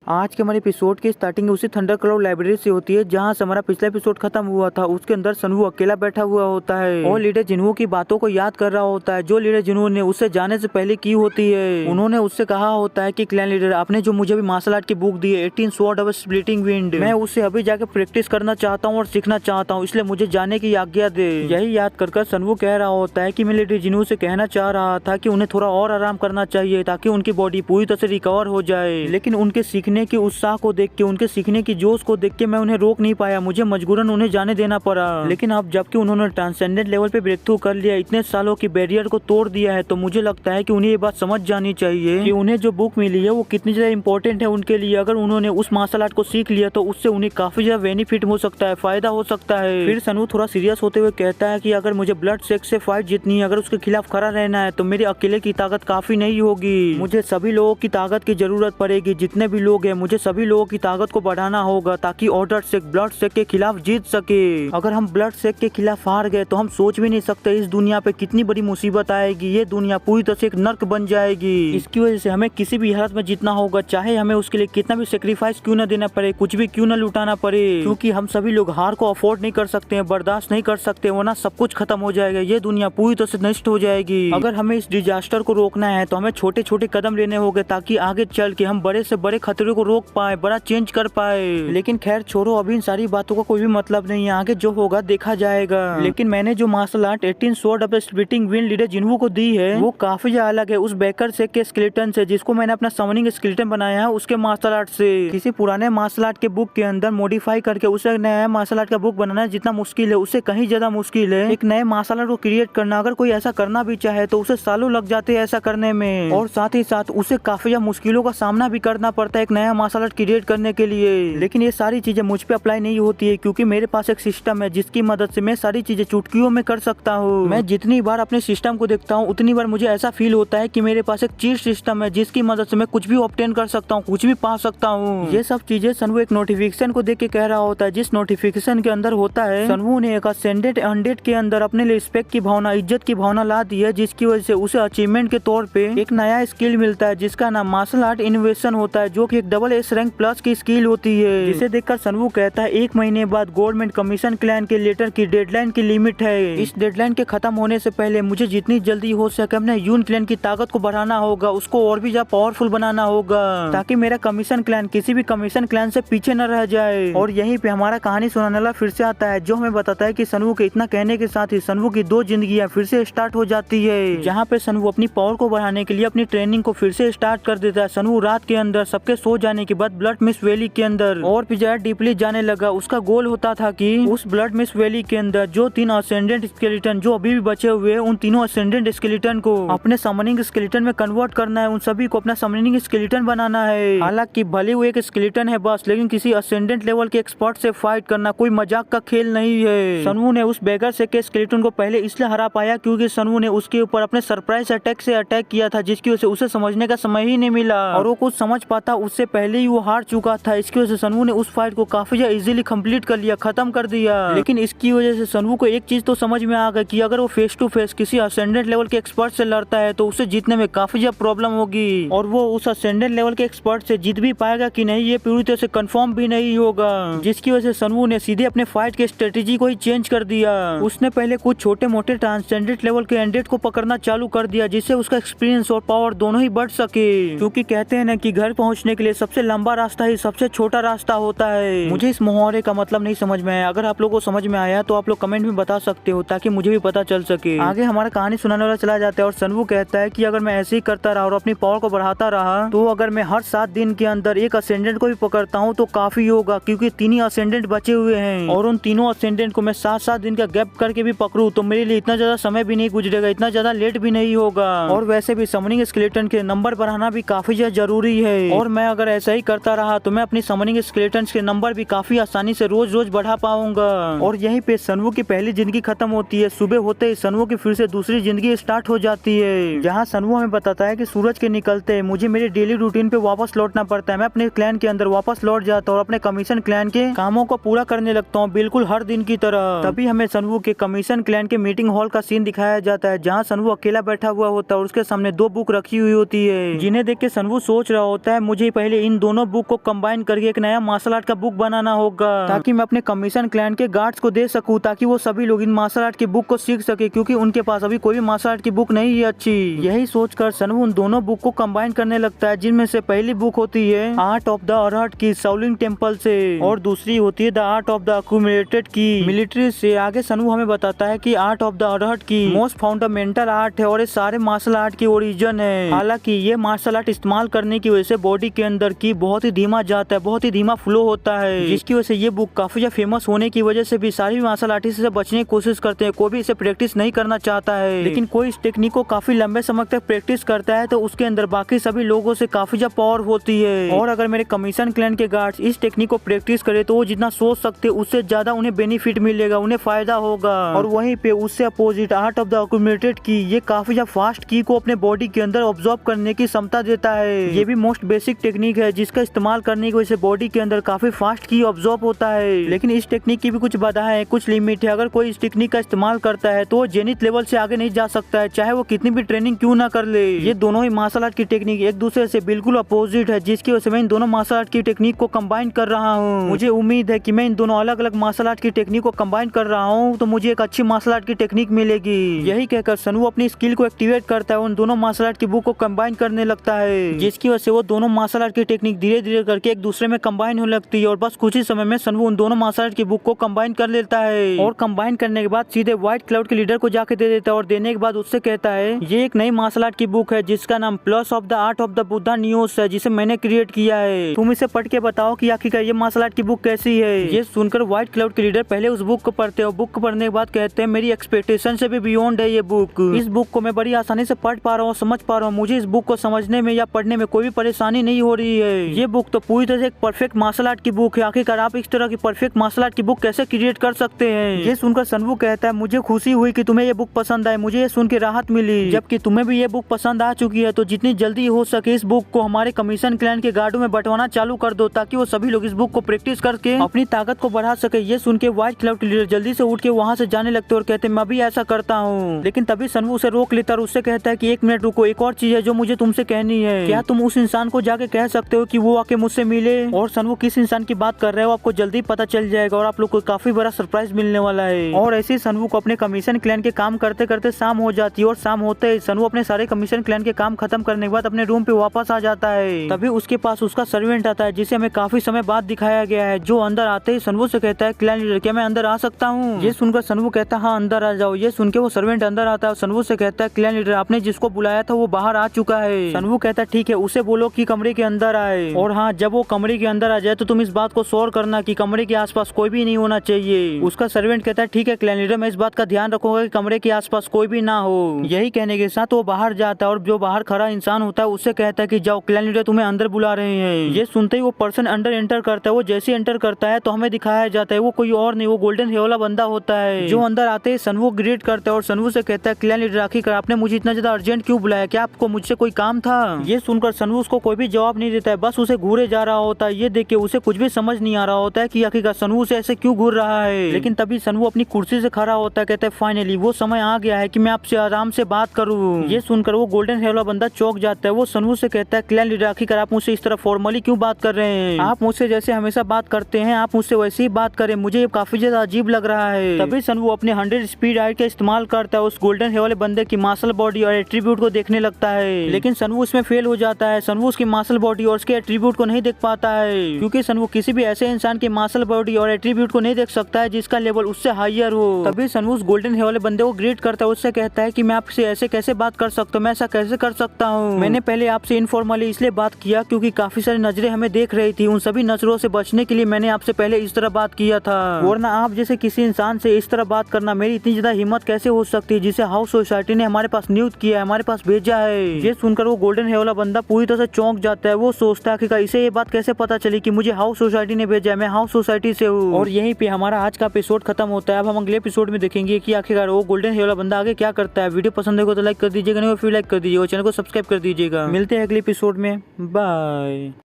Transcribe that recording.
आज के हमारे एपिसोड की स्टार्टिंग उसी थंडर क्लाउड लाइब्रेरी से होती है जहां से हमारा पिछला एपिसोड खत्म हुआ था। उसके अंदर सनवू अकेला बैठा हुआ होता है और लीडर जिन्हों की बातों को याद कर रहा होता है जो लीडर जिन्हों ने उससे जाने से पहले की होती है। उन्होंने उससे कहा होता है कि क्लैन लीडर आपने जो मुझे भी मार्शल आर्ट की बुक दी है 18 स्वॉर्ड ऑफ स्प्लिटिंग विंड, मैं उससे अभी जाकर प्रैक्टिस करना चाहता हूँ और सीखना चाहता हूँ, इसलिए मुझे जाने की आज्ञा दे। यही याद कर सनवू कह रहा होता है कि मैं लीडर जिन्हों से कहना चाह रहा था कि उन्हें थोड़ा और आराम करना चाहिए ताकि उनकी बॉडी पूरी तरह से रिकवर हो जाए, लेकिन उनके सीखने के उत्साह को देख के, उनके सीखने की जोश को देख के मैं उन्हें रोक नहीं पाया, मुझे मजबूरन उन्हें जाने देना पड़ा। लेकिन अब जबकि उन्होंने ट्रांसेंडेंट लेवल पे ब्रेक थ्रू कर लिया, इतने सालों की बैरियर को तोड़ दिया है, तो मुझे लगता है कि उन्हें ये बात समझ जानी चाहिए कि उन्हें जो बुक मिली है वो कितनी ज्यादा इंपॉर्टेंट है उनके लिए। अगर उन्होंने उस मार्शल आर्ट को सीख लिया तो उससे उन्हें काफी ज्यादा बेनिफिट हो सकता है, फायदा हो सकता है। फिर सनू थोड़ा सीरियस होते हुए कहता है कि अगर मुझे ब्लड सेक से फाइट जीतनी है, अगर उसके खिलाफ खड़ा रहना है, तो मेरे अकेले की ताकत काफी नहीं होगी, मुझे सभी लोगों की ताकत की जरूरत पड़ेगी। जितने भी लोग हैं मुझे सभी लोगों की ताकत को बढ़ाना होगा ताकि ऑर्डर सेक ब्लड सेक के खिलाफ जीत सके। अगर हम ब्लड सेक के खिलाफ हार गए तो हम सोच भी नहीं सकते इस दुनिया पे कितनी बड़ी मुसीबत आएगी, ये दुनिया पूरी तरह से एक नर्क बन जाएगी। इसकी वजह से हमें किसी भी हालत में जीतना होगा, चाहे हमें उसके लिए कितना भी सेक्रीफाइस क्यों न देना पड़े, कुछ भी क्यों न लुटाना पड़े, क्योंकि हम सभी लोग हार को अफोर्ड नहीं कर सकते हैं, बर्दाश्त नहीं कर सकते, वरना सब कुछ खत्म हो जाएगा, ये दुनिया पूरी तरह से नष्ट हो जाएगी। अगर हमें इस डिजास्टर को रोकना है तो हमें छोटे छोटे कदम लेने होंगे ताकि आगे चल के हम बड़े से बड़े खतरे को रोक पाए, बड़ा चेंज कर पाए। लेकिन खैर छोड़ो, अभी इन सारी बातों का कोई भी मतलब नहीं है, आगे जो होगा देखा जाएगा। लेकिन मैंने जो martial art 18 sword of splitting wind leader जिन्हों को दी है वो काफी ज्यादा अलग है उस बेकर सेक के स्केलेटन से जिसको मैंने अपना समनिंग स्केलेटन बनाया है उसके मार्शल आर्ट से। किसी पुराने मार्शल आर्ट के बुक के अंदर मॉडिफाई करके उसे नया मार्शल आर्ट का बुक बनाना जितना मुश्किल है उससे कहीं ज्यादा मुश्किल है एक नए मार्शल आर्ट को क्रिएट करना। अगर कोई ऐसा करना भी चाहे तो उसे सालों लग जाते हैं ऐसा करने में, और साथ ही साथ उसे काफी ज्यादा मुश्किलों का सामना भी करना पड़ता है एक नया मार्शल आर्ट क्रिएट करने के लिए। लेकिन ये सारी चीजें मुझ पे अप्लाई नहीं होती है क्योंकि मेरे पास एक सिस्टम है जिसकी मदद से मैं सारी चीजें चुटकियों में कर सकता हूँ। मैं जितनी बार अपने सिस्टम को देखता हूँ उतनी बार मुझे ऐसा फील होता है कि मेरे पास एक चीट सिस्टम है जिसकी मदद से मैं कुछ भी ऑब्टेन कर सकता हूँ, कुछ भी पा सकता हूँ। ये सब चीजें सनवू एक नोटिफिकेशन को देख के कह रहा होता है, जिस नोटिफिकेशन के अंदर होता है सनवू ने एक असेंडेंट अनडेड के अंदर अपने लिए रिस्पेक्ट की भावना, इज्जत की भावना ला दी है, जिसकी वजह से उसे अचीवमेंट के तौर पे एक नया स्किल मिलता है जिसका नाम मार्शल आर्ट इनोवेशन होता है, जो कि एक डबल एस रैंक प्लस की स्किल होती है। जिसे देखकर सनवू कहता है 1 महीने बाद गवर्नमेंट कमीशन क्लैन के लेटर की डेडलाइन की लिमिट है, इस डेडलाइन के खत्म होने से पहले मुझे जितनी जल्दी हो सके अपने यून क्लैन की ताकत को बढ़ाना होगा, उसको और भी ज्यादा पावरफुल बनाना होगा ताकि मेरा कमीशन क्लैन किसी भी कमीशन क्लैन से पीछे न रह जाए। और यहीं पे हमारा कहानी सुनाने वाला फिर से आता है जो हमें बताता है कि सनवू के इतना कहने के साथ ही सनवू की 2 जिंदगियां फिर से स्टार्ट हो जाती है, जहाँ पे सनवू अपनी पावर को बढ़ाने के लिए अपनी ट्रेनिंग को फिर से स्टार्ट कर देता है। सनवू रात के अंदर सबके सो जाने के बाद ब्लड मिस्ट वैली के अंदर और भी ज्यादा डीपली जाने लगा। उसका गोल होता था कि उस ब्लड मिस्ट वैली के अंदर जो 3 असेंडेंट स्केलेटन जो अभी भी बचे हुए हैं उन तीनों असेंडेंट स्केलेटन को अपने समनिंग स्केलेटन में कन्वर्ट करना है, उन सभी को अपना समनिंग स्केलेटन बनाना है। हालांकि भले वो एक स्केलेटन है बस, लेकिन किसी असेंडेंट लेवल के एक्सपर्ट से फाइट करना कोई मजाक का खेल नहीं है। सनवू ने उस बेगर से के स्केलेटन को पहले इसलिए हरा पाया क्योंकि सनवू ने उसके ऊपर अपने सरप्राइज अटैक से अटैक किया था, जिसकी वजह से उसे समझने का समय ही नहीं मिला और वो कुछ समझ पाता उससे पहले ही वो हार चुका था। इसकी वजह से सनवू ने उस फाइट को काफी ज्यादा इजीली कंप्लीट कर लिया, खत्म कर दिया। लेकिन इसकी वजह से सनवू को एक चीज तो समझ में आ गई कि अगर वो फेस टू फेस किसी असेंडेंट लेवल के एक्सपर्ट से लड़ता है तो उसे जीतने में काफी ज्यादा प्रॉब्लम होगी, और वो उस असेंडेंट लेवल के एक्सपर्ट से जीत भी पाएगा कि नहीं ये पूरी तरह से कंफर्म भी नहीं होगा। जिसकी वजह से सनवू ने सीधे अपने फाइट के स्ट्रेटेजी को ही चेंज कर दिया। उसने पहले कुछ छोटे मोटे ट्रांसेंडेंट लेवल के एंडेट को पकड़ना चालू कर दिया जिससे उसका एक्सपीरियंस और पावर दोनों ही बढ़ सके, क्योंकि कहते हैं ना कि घर पहुंचने के लिए सबसे लंबा रास्ता ही सबसे छोटा रास्ता होता है। मुझे इस मुहावरे का मतलब नहीं समझ में आया, अगर आप लोगों को समझ में आया तो आप लोग कमेंट में बता सकते हो ताकि मुझे भी पता चल सके। आगे हमारा कहानी सुनाने वाला चला जाता है और सनवू कहता है कि अगर मैं ऐसे ही करता रहा और अपनी पावर को बढ़ाता रहा तो अगर मैं हर 7 दिन के अंदर एक असेंडेंट को भी पकड़ता हूँ तो काफी होगा, क्योंकि 3 ही असेंडेंट बचे हुए हैं और उन तीनों असेंडेंट को मैं 7-7 दिन का गैप करके भी पकड़ूं तो मेरे लिए इतना ज्यादा समय भी नहीं गुजरेगा, इतना ज्यादा लेट भी नहीं होगा। और वैसे भी समनिंग स्केलेटन के नंबर बढ़ाना भी काफी ज्यादा जरूरी है, और मैं अगर ऐसा ही करता रहा तो मैं अपनी समनिंग स्केलेटन के नंबर भी काफी आसानी से रोज रोज बढ़ा पाऊंगा। और यहीं पे सनवू की पहली जिंदगी खत्म होती है। सुबह होते ही सनवू की फिर से दूसरी जिंदगी स्टार्ट हो जाती है, जहाँ सनवू हमें बताता है कि सूरज के निकलते ही मुझे मेरे डेली रूटीन पे वापस लौटना पड़ता है। मैं अपने क्लैन के अंदर वापस लौट जाता हूँ और अपने कमीशन क्लैन के कामों को पूरा करने लगता हूँ, बिल्कुल हर दिन की तरह। तभी हमें सनवू के कमीशन क्लैन के मीटिंग हॉल का सीन दिखाया जाता है, जहाँ सनवू अकेला बैठा हुआ होता है और उसके सामने 2 बुक रखी हुई होती है, जिन्हें देख के सनवू सोच रहा होता है मुझे पहले मुझे इन दोनों बुक को कंबाइन करके एक नया मार्शल आर्ट का बुक बनाना होगा, ताकि मैं अपने कमीशन क्लैन के गार्ड्स को दे सकूं, ताकि वो सभी लोग इन मार्शल आर्ट की बुक को सीख सके, क्योंकि उनके पास अभी कोई भी मार्शल आर्ट की बुक नहीं है अच्छी। यही सोचकर सनवू उन दोनों बुक को कंबाइन करने लगता है, जिनमें से पहली बुक होती है आर्ट ऑफ द अरहट की शाओलिन टेम्पल से, और दूसरी होती है the art of the accumulated की मिलिट्री से। आगे सनवू हमें बताता है कि आर्ट ऑफ द अरहट की मोस्ट फंडामेंटल आर्ट है और ये सारे मार्शल आर्ट की ओरिजिन है। हालांकि ये मार्शल आर्ट इस्तेमाल करने की वजह से बॉडी के अंदर की बहुत ही धीमा जाता है, बहुत ही धीमा फ्लो होता है, जिसकी वजह से ये बुक काफी ज्यादा फेमस होने की वजह से भी सारे मार्शल आर्टिस्ट से बचने की कोशिश करते हैं। कोई भी इसे प्रैक्टिस नहीं करना चाहता है, लेकिन कोई इस टेक्निक को काफी लंबे समय तक प्रैक्टिस करता है तो उसके अंदर बाकी सभी लोगों से काफी ज्यादा पावर होती है। और अगर मेरे कमीशन क्लैन के गार्ड्स इस टेक्निक को प्रैक्टिस करे तो वो जितना सोच सकते उससे ज्यादा उन्हें बेनिफिट मिलेगा, उन्हें फायदा होगा। और वहीं पे उससे opposite art of the accumulated की ये काफी ज्यादा फास्ट की को अपने बॉडी के अंदर ऑब्जॉर्व करने की क्षमता देता है। ये भी मोस्ट बेसिक टेक्निक है जिसका इस्तेमाल करने की वजह से बॉडी के अंदर काफी फास्ट की ऑब्जॉर्व होता है। लेकिन इस टेक्निक की भी कुछ बाधा है, कुछ लिमिट है। अगर कोई इस टेक्निक का इस्तेमाल करता है तो वो जेनिथ लेवल से आगे नहीं जा सकता है, चाहे वो कितनी भी ट्रेनिंग क्यों ना कर ले। ये दोनों ही मार्शल आर्ट की टेक्निक एक दूसरे से बिल्कुल अपोजिट है, जिसकी वजह से मैं इन दोनों मार्शल आर्ट की टेक्निक को कंबाइन कर रहा हूँ। मुझे उम्मीद है कि मैं इन दोनों अलग अलग मार्शल आर्ट की टेक्निक को कंबाइन कर रहा हूँ तो मुझे एक अच्छी मार्शल आर्ट की टेक्निक मिलेगी। यही कहकर सनवू अपनी स्किल को एक्टिवेट करता है, उन दोनों मार्शल आर्ट की बुक को कंबाइन करने लगता है, जिसकी वजह से वो दोनों मार्शल आर्ट की टेक्निक धीरे धीरे करके एक दूसरे में कंबाइन होने लगती है। और बस कुछ ही समय में सनवू उन दोनों मार्शल आर्ट की बुक को कंबाइन कर लेता है, और कंबाइन करने के बाद सीधे व्हाइट क्लाउड के लीडर को जाके दे देता है, और देने के बाद उससे कहता है ये एक नई मार्शल आर्ट की बुक है जिसका नाम plus of the art of the Buddha news है, जिसे मैंने क्रिएट किया है। तुम इसे पढ़ के बताओ कि आखिरकार ये मार्शल आर्ट की बुक कैसी है। ये सुनकर व्हाइट क्लाउड के लीडर पहले उस बुक को पढ़ते हैं, बुक को पढ़ने के बाद कहते हैं मेरी एक्सपेक्टेशन से भी बियॉन्ड है ये बुक। इस बुक को मैं बड़ी आसानी से पढ़ पा रहा हूँ, समझ पा रहा हूँ। मुझे इस बुक को समझने में या पढ़ने में कोई भी परेशानी नहीं हो रही है। ये बुक तो पूरी तरह से एक परफेक्ट मार्शल आर्ट की बुक है। आखिरकार आप इस तरह की परफेक्ट मार्शल आर्ट की बुक कैसे क्रिएट कर सकते हैं। ये सुनकर सनवू कहता है मुझे खुशी हुई कि तुम्हें ये बुक पसंद आई, मुझे ये सुन के राहत मिली। जबकि तुम्हें भी ये बुक पसंद आ चुकी है तो जितनी जल्दी हो सके इस बुक को हमारे कमीशन क्लैन के गार्डों में बंटवाना चालू कर दो, ताकि वो सभी लोग इस बुक को प्रैक्टिस करके अपनी ताकत को बढ़ा सके। ये सुन के व्हाइट क्लाउड लीडर जल्दी से उठ के वहाँ से जाने लगते और कहते मैं भी ऐसा करता हूँ। लेकिन तभी सनवू उसे रोक लेता और उससे कहता है कि एक मिनट रुको, एक और चीज है जो मुझे तुमसे कहनी है। क्या तुम उस इंसान को जाके कह सकते हो कि वो आके मुझसे मिले। और सनवू किस इंसान की बात कर रहे हो आपको जल्दी पता चल जाएगा और आप लोग को काफी बड़ा सरप्राइज मिलने वाला है। और ऐसे ही सनवू को अपने कमीशन क्लैन के काम करते करते शाम हो जाती है, और शाम होते ही सनवू अपने सारे कमीशन क्लैन के काम खत्म करने के बाद अपने रूम पे वापस आ जाता है। तभी उसके पास उसका सर्वेंट आता है जिसे हमें काफी समय बाद दिखाया गया है, जो अंदर आते ही सनवू से कहता है क्लैन लीडर क्या मैं अंदर आ सकता हूँ। ये सुनकर सनवू कहता है हाँ अंदर आ जाओ। ये सुन के वो सर्वेंट अंदर आता है और सनवू से कहता है क्लैन लीडर आपने जिसको बुलाया था वो बाहर आ चुका है। सनवू कहता है ठीक है उसे बोलो कि कमरे के अंदर आए, और हाँ जब वो कमरे के अंदर आ जाए तो तुम इस बात को श्योर करना कि कमरे के आसपास कोई भी नहीं होना चाहिए। उसका सर्वेंट कहता है ठीक है क्लैन लीडर मैं इस बात का ध्यान रखूंगा कि कमरे के आसपास कोई भी ना हो। यही कहने के साथ वो बाहर जाता है और जो बाहर खड़ा इंसान होता है उससे कहता है कि जाओ क्लैन लीडर तुम्हें अंदर बुला रहे हैं। ये सुनते ही वो पर्सन अंदर एंटर करता है। वो जैसे एंटर करता है तो हमें दिखाया जाता है वो कोई और नहीं, वो गोल्डन हेयर वाला बंदा होता है, जो अंदर आते ही सनवू ग्रीट करता है और सनवू से कहता है क्लैन लीडर आखिरकार आपने मुझे इतना ज्यादा अर्जेंट क्यों बुलाया, क्या आपको मुझसे कोई काम था। ये सुनकर सनवू उसको कोई भी जवाब नहीं देता है, बस उसे घूरे जा रहा होता है। ये देख के उसे कुछ भी समझ नहीं आ रहा होता है कि आखिरकार सनवू से ऐसे क्यों घूर रहा है। लेकिन तभी सनवू अपनी कुर्सी से खड़ा होता है, कहता है फाइनली वो समय आ गया है कि मैं आपसे आराम से बात करूं। ये सुनकर वो गोल्डन हेयर वाला बंदा चौंक जाता है। वो सनवू से कहता है क्लैन लीडर आखिरकार आप मुझसे इस तरह फॉर्मली क्यों बात कर रहे हैं, आप मुझसे जैसे हमेशा बात करते हैं आप मुझसे वैसे ही बात करें, मुझे ये काफी ज्यादा अजीब लग रहा है। तभी सनवू अपने 100 स्पीड आइट का इस्तेमाल करता है, उस गोल्डन हेयर वाले बंदे की मार्शल बॉडी और एट्रीब्यूट को देखने लगता है। लेकिन सनवू इसमें फेल हो जाता है। सनवू उसकी मार्शल बॉडी और उसके एट्रीब्यूट को नहीं देख पाता है, क्योंकि सनवू किसी भी ऐसे इंसान की मार्शल बॉडी और एट्रीब्यूट को नहीं देख सकता है जिसका लेवल उससे हायर हो। तभी सनवू उस गोल्डन हेयर वाले बंदे को ग्रीट करता है, उससे कहता है कि मैं आपसे ऐसे कैसे बात कर सकता हूँ, मैं ऐसा कैसे कर सकता हूँ। मैंने पहले आपसे इनफॉर्मली इसलिए बात किया क्योंकि काफी सारी नजरें हमें देख रही थी, उन सभी नजरों से बचने के लिए मैंने आपसे पहले इस तरह बात किया था, वरना आप जैसे किसी इंसान से इस तरह बात करना मेरी इतनी ज्यादा हिम्मत कैसे हो सकती है, जिसे हाउस सोसाइटी ने हमारे पास नियुक्त किया है, हमारे पास भेजा है। ये सुनकर वो गोल्डन हेयर वाला बंदा पूरी तरह से चौंक जाता है। वो सोचता है कि इसे ये बात कैसे पता चली कि मुझे हाउस सोसाइटी ने भेजा है, मैं हाउस सोसाइटी से हूँ। और यहीं पे हमारा आज का एपिसोड खत्म होता है। अब हम अगले एपिसोड में देखेंगे कि आखिरकार वो गोल्डन हेयर वाला बंदा आगे क्या करता है। वीडियो पसंद है तो लाइक कर दीजिएगा, नहीं फिर लाइक कर दीजिएगा, चैनल को सब्सक्राइब कर दीजिएगा। मिलते हैं अगले एपिसोड में, बाय।